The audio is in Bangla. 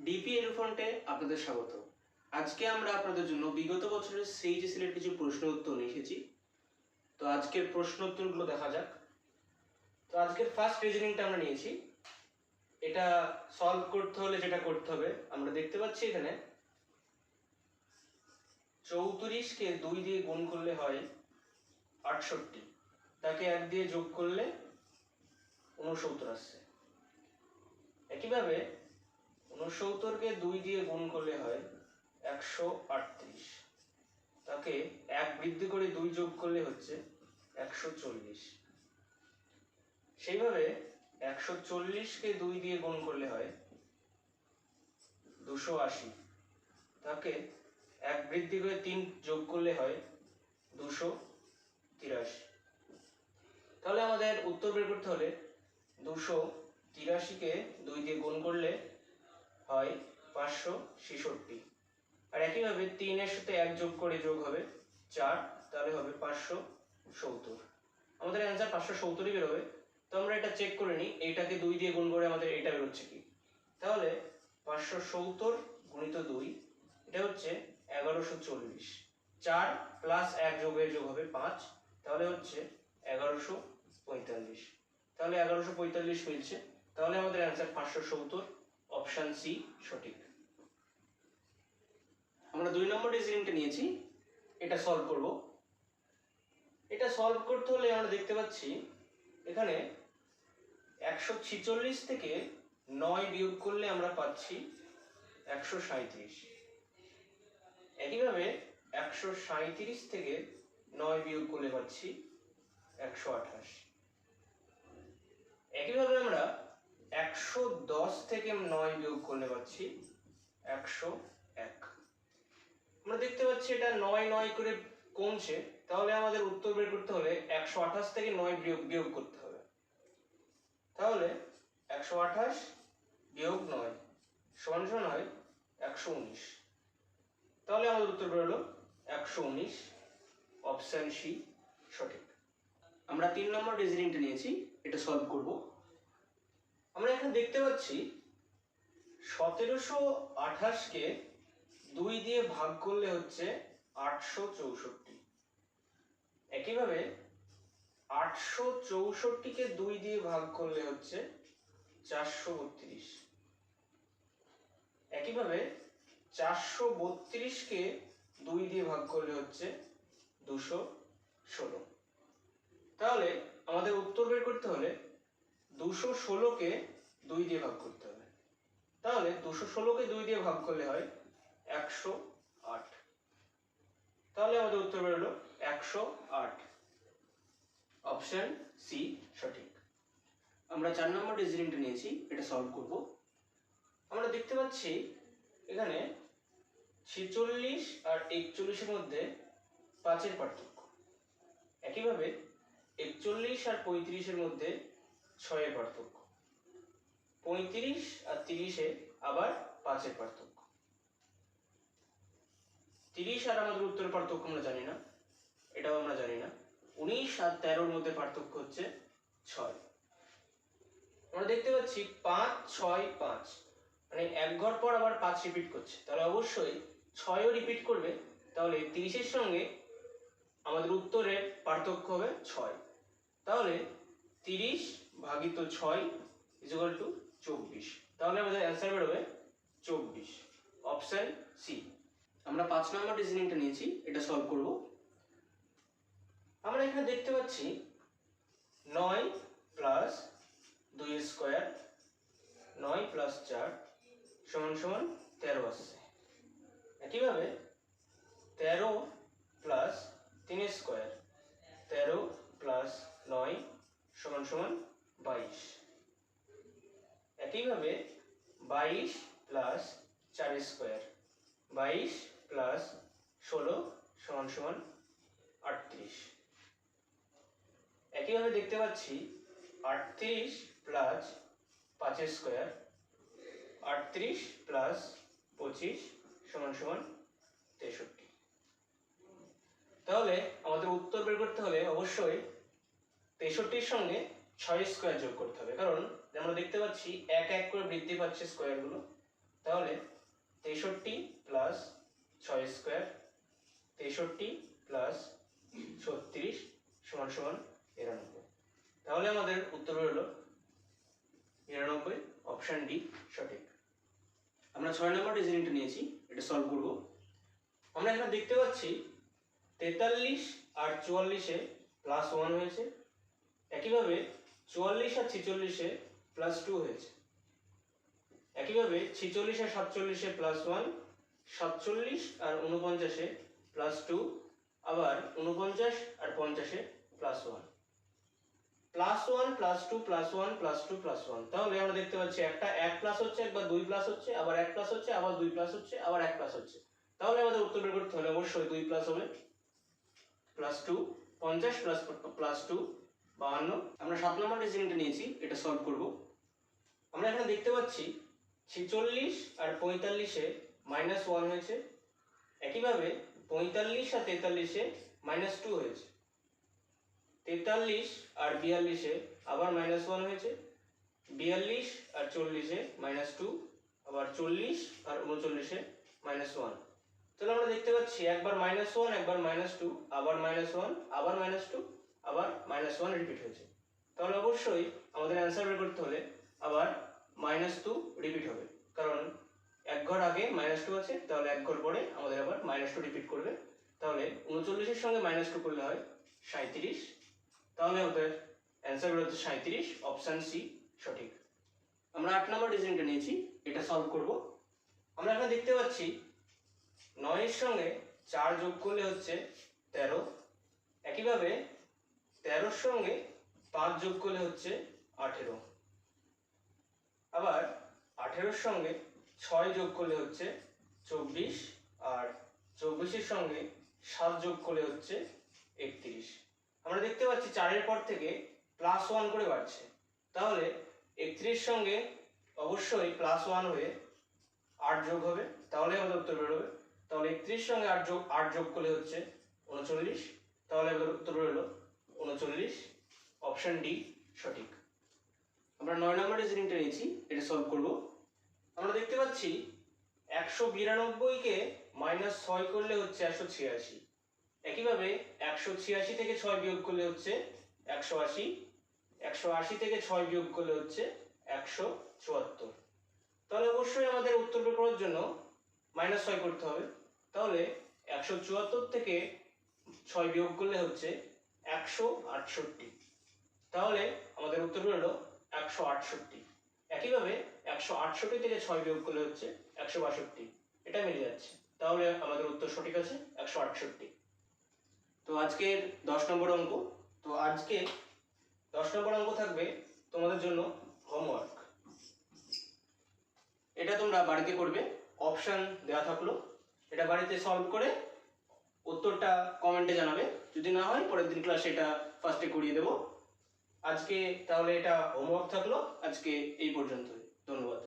ডিপি এডুফন্টে আপনাদের স্বাগত। আজকে আমরা আপনাদের জন্য বিগত বছরের সিইজিসিলের কিছু প্রশ্ন উত্তর নিয়ে এসেছি। তো আজকের প্রশ্ন উত্তরগুলো দেখা যাক। তো আজকের ফার্স্ট রিজনিংটা আমরা নিয়েছি। এটা সলভ করতে হলে যেটা করতে হবে, আমরা দেখতে পাচ্ছি এখানে 34কে 2 দিয়ে গুণ করলে হয় 68, তাকে 1 দিয়ে যোগ করলে 69 আসছে। একইভাবে 69কে 2 দিয়ে গুণ করলে হয় 138, তাকে 1 বৃদ্ধি করে 2 যোগ করলে হচ্ছে 140। সেইভাবে 140কে 2 দিয়ে গুণ করলে হয় 280, তাকে 1 বৃদ্ধি করে 3 যোগ করলে হয় 283। তাহলে আমাদের উত্তর বের করতে হলে 283কে 2 দিয়ে গুণ করলে হয় 566, আর একইভাবে 3 এর সাথে 1 যোগ করে যোগ হবে 4, তাহলে হবে 570। আমাদের অ্যান্সার 570ই বেরোবে। তো আমরা এটা চেক করে নিই, এইটাকে 2 দিয়ে গুণ করে আমাদের এটা বেরোচ্ছে কি। তাহলে 570 গুণিত 2, এটা হচ্ছে 1140। 4 প্লাস 1 যোগের যোগ হবে 5, তাহলে হচ্ছে 1145। তাহলে 1145 মিলছে। তাহলে আমাদের অ্যান্সার 570, অপশন সি সঠিক। আমরা 2 নম্বর রিজনিংটা নিয়েছি, এটা সলভ করব। এটা সলভ করতে হলে আমরা দেখতে পাচ্ছি এখানে 146 থেকে 9 বিয়োগ করলে আমরা পাচ্ছি 137। একইভাবে 137 থেকে 9 বিয়োগ করলে পাচ্ছি 128। একইভাবে আমরা 110 থেকে 9 বিয়োগ করলে পাচ্ছি 101। আমরা দেখতে পাচ্ছি এটা 9 9 করে কমছে। তাহলে আমাদের উত্তর বের করতে হলে 128 থেকে 9 বিয়োগ করতে হবে। তাহলে 128 বিয়োগ 9 সমান সমান হয় 119। তাহলে আমাদের উত্তর বের হলো 119, অপশন সি সঠিক। আমরা 3 নম্বর রিজনিংটা নিয়েছি, এটা সলভ করব। আমরা এখানে দেখতে পাচ্ছি 1728কে 2 দিয়ে ভাগ করলে হচ্ছে 864। একইভাবে 864কে 2 দিয়ে ভাগ করলে হচ্ছে 432। একইভাবে 432কে 2 দিয়ে ভাগ করলে হচ্ছে 216। তাহলে আমাদের উত্তর বের করতে হলে 216কে 2 দিয়ে ভাগ করতে হবে। তাহলে 216কে 2 দিয়ে ভাগ করলে হয় 108। তাহলে আমাদের উত্তর বের হলো 108, অপশন সি সঠিক। আমরা 4 নম্বর রিজনিংটা নিয়েছি, এটা সলভ করব। আমরা দেখতে পাচ্ছি এখানে 46 আর 41 এর মধ্যে 5 এর পার্থক্য। একইভাবে 41 আর 35 এর মধ্যে 6 এর পার্থক্য। 35 আর 30 এ আবার 5 এর পার্থক্য। 30 আর আমাদের উত্তরের পার্থক্য আমরা জানি না, এটাও আমরা জানি না। 19 আর 13 এর মধ্যে পার্থক্য হচ্ছে 6। আমরা দেখতে পাচ্ছি 5 6 5, মানে এক ঘর পর আবার 5 রিপিট করছে, তাহলে অবশ্যই 6ও রিপিট করবে। তাহলে 30 এর সঙ্গে আমাদের উত্তরের পার্থক্য হবে 6। তাহলে 30 ভাগিত 6 ইকুয়াল টু 24। তাহলে আমাদের অ্যান্সার বেরোবে 24, অপশন সি। আমরা 5 নম্বর রিজনিংটা নিয়েছি, এটা সলভ করব। আমরা এখানে দেখতে পাচ্ছি 9 প্লাস 2 স্কয়ার 9 প্লাস 4 সমান সমান 13 আসছে। একইভাবে 13 প্লাস 3 স্কয়ার 13 প্লাস 9 সমান সমান 22। একইভাবে 22 প্লাস 4 স্কয়ার 22 প্লাস 16 সমান সমান 38। একইভাবে দেখতে পাচ্ছি 38 প্লাস 5 স্কয়ার 38 প্লাস 25 সমান সমান 63। তাহলে আমাদের উত্তর বের করতে হলে অবশ্যই 63-র সঙ্গে 6 স্কয়ার যোগ করতে হবে, কারণ আমরা দেখতে পাচ্ছি এক এক করে বৃদ্ধি পাচ্ছে স্কয়ারগুলো। তাহলে 63 প্লাস 6 স্কোয়ার 63 প্লাস 36 সমান সমান 99। তাহলে আমাদের উত্তর হলো 99, অপশন ডি সঠিক। আমরা 6 নম্বর রিজনিংটা নিয়েছি, এটা সলভ করব। আমরা এখানে দেখতে পাচ্ছি 43 আর 44-এ +1 হয়েছে, একইভাবে 44 আর 46-এ +2 হয়েছে, একইভাবে 46 আর 47-এ +1, 47 আর 49-এ +2, আবার 49 আর 50-এ +1, +1 +2 +1 +2 +1। তাহলে আমরা দেখতে পাচ্ছি একটা 1 প্লাস হচ্ছে, একবার 2 প্লাস হচ্ছে, আবার 1 প্লাস হচ্ছে, আবার 2 প্লাস হচ্ছে, আবার 1 প্লাস হচ্ছে। তাহলে আমাদের উত্তর বের করতে হলে অবশ্যই 2 প্লাস হবে, +2, 50 +2 52। আমরা 7 নম্বর রিজনিংটা নিয়েছি, এটা সলভ করব। আমরা এখানে দেখতে পাচ্ছি 46 আর 45-এ -1 হয়েছে, একইভাবে 45 আর 43-এ -2 হয়েছে, 43 আর 42-এ আবার -1 হয়েছে, 42 আর 40-এ -2, আবার 40 আর 39-এ -1। তাহলে আমরা দেখতে পাচ্ছি একবার -1, একবার -2, আবার -1, আবার -2, আবার -1 রিপিট হয়েছে। তাহলে অবশ্যই আমাদের অ্যান্সার বের করতে হলে আবার -2 রিপিট হবে, কারণ এক ঘর আগে -2 আছে, তাহলে এক ঘর পরে আমাদের আবার -2 রিপিট করবে। তাহলে 39-এর সঙ্গে -2 করলে হয় 37। তাহলে আমাদের অ্যান্সার বের হচ্ছে 37, অপশন সি সঠিক। আমরা 8 নম্বর রিজনিংটা নিয়েছি, এটা সলভ করব। আমরা এখানে দেখতে পাচ্ছি 9-এর সঙ্গে 4 যোগ করলে হচ্ছে 13, একইভাবে 13-এর সঙ্গে 5 যোগ করলে হচ্ছে 18, আবার 18-এর সঙ্গে 6 যোগ করলে হচ্ছে 24, আর 24-এর সঙ্গে 7 যোগ করলে হচ্ছে 31। আমরা দেখতে পাচ্ছি 4-এর পর থেকে +1 করে বাড়ছে, তাহলে 31-এর সঙ্গে অবশ্যই +1 হয়ে 8 যোগ হবে, তাহলে আমাদের উত্তর বের হবে। তাহলে 31-এর সঙ্গে 8 যোগ করলে হচ্ছে 39, তাহলে আমাদের উত্তর বের হলো 39, অপশন ডি সঠিক। আমরা 9 নম্বর রিজনিংটা নিয়েছি, এটা সলভ করব। আমরা দেখতে পাচ্ছি 192-কে -6 করলে হচ্ছে 186, একইভাবে 186 থেকে 6 বিয়োগ করলে হচ্ছে 180, 180 থেকে 6 বিয়োগ করলে হচ্ছে 174। তাহলে অবশ্যই আমাদের উত্তর বের করার জন্য -6 করতে হবে। তাহলে 174 থেকে 6 বিয়োগ করলে হচ্ছে 168, তাহলে আমাদের উত্তর বের হলো 168। একইভাবে 168 থেকে 6 বিয়োগ করলে হচ্ছে 162, এটা মিলে যাচ্ছে, তাহলে আমাদের উত্তর সঠিক আছে 168। তো আজকের 10 নম্বর অঙ্ক, তো আজকে 10 নম্বর অঙ্ক থাকবে তোমাদের জন্য হোমওয়ার্ক, এটা তোমরা বাড়িতে করবে, অপশন দেওয়া থাকলো, এটা বাড়িতে সলভ করে উত্তরটা কমেন্টে জানাবে, যদি না হয় পরের দিন ক্লাসে এটা ফার্স্টে করিয়ে দেবো। আজকে তাহলে এটা হোমওয়ার্ক থাকলো, আজকে এই পর্যন্ত।